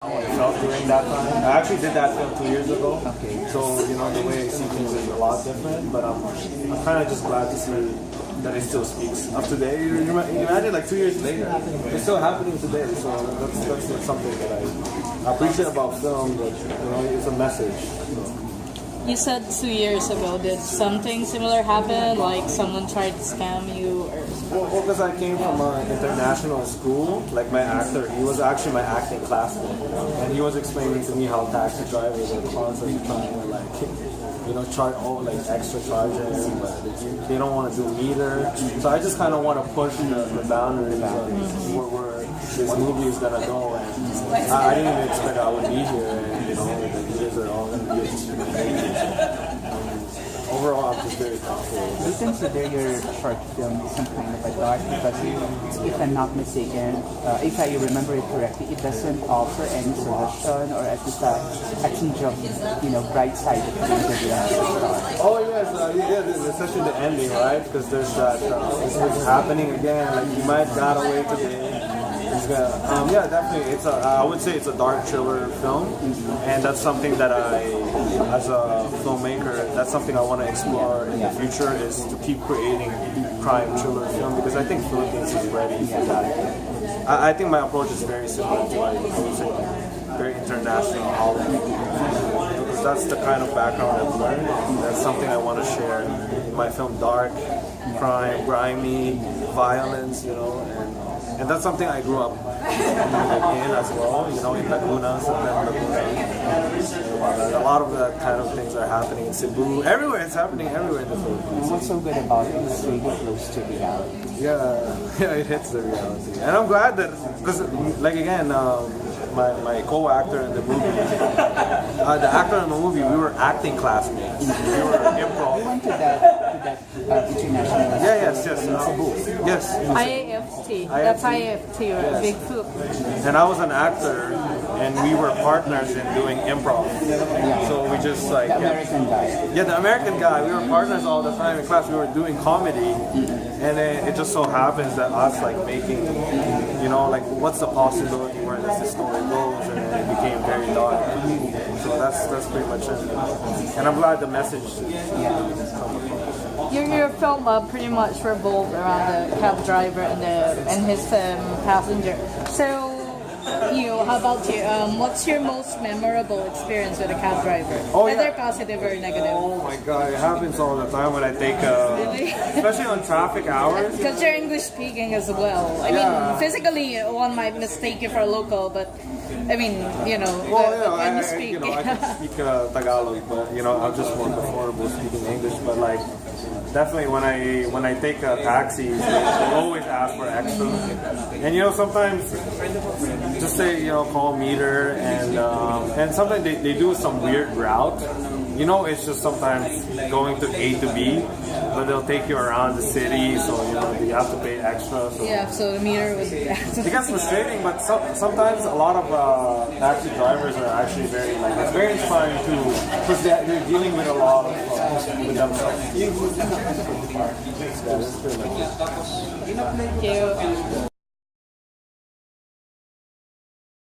how I felt during that time. I actually did that film 2 years ago. Okay. So, the way I see things is a lot different, but I'm kind of just glad to see that it still speaks up today. You imagine like 2 years later, it's still happening today. So that's something that I appreciate about film, that, it's a message. You said 2 years ago, did something similar happen? Like someone tried to scam you or something? Well, because I came from an international school, like my actor, he was actually my acting classmate, and he was explaining to me how taxi drivers are constantly trying to charge extra charges, but they don't want to do meter. So I just kind of want to push the boundaries of where this movie is gonna go, and I didn't even expect I would be here, and the years are all gonna be overall, I'm just very thankful. Do you consider your short film some kind of a dark? Because if I'm not mistaken, if I remember it correctly, it doesn't offer any solution or at least a hint of, bright side of things that you have to start. Oh yes, especially the ending, right? Because there's that, it's happening again. Like he might got away today. Yeah, definitely. I would say it's a dark thriller film, and that's something that as a filmmaker, that's something I want to explore in the future, is to keep creating crime thriller film, because I think Philippines is ready for that. I think my approach is very similar to I would say very international Hollywood, because that's the kind of background I've learned. That's something I want to share in my film. Dark, crime, grimy, violence, and that's something I grew up in as well, in Laguna, and a lot of that kind of things are happening in Cebu. Everywhere, it's happening everywhere in the Philippines. What's so good about it is really close to reality. Yeah, it hits the reality. And I'm glad that, because, my co-actor in the movie, the actor in the movie, we were acting classmates. We were improv. We went to that international. Yes. Yes. IAFT. That's IAFT, right? Big Foop. And I was an actor, and we were partners in doing improv. So we just The American guy. Yeah, the American guy. We were partners all the time in class. We were doing comedy, and then it just so happens that us making, what's the possibility, where does this story goes, and then it became very dark. So that's pretty much it. And I'm glad the message. Your film pretty much revolved around the cab driver and his passenger. So, how about you? What's your most memorable experience with a cab driver? Whether positive or negative? Oh my God, it happens all the time when I take, Really? especially on traffic hours. Because you're English speaking as well. I mean, physically one might mistake you for a local, but I mean, when you speak. I can speak Tagalog, but I'm just more comfortable speaking English. But definitely when I take a taxi, they always ask for extra. And sometimes just say call meter, and sometimes they do some weird route. It's just sometimes going to A to B, but they'll take you around the city, so you have to pay extra. So. Yeah, so the meter was. It gets frustrating, but sometimes a lot of taxi drivers are actually it's very inspiring too, because they're dealing with a lot of with themselves. Thank you.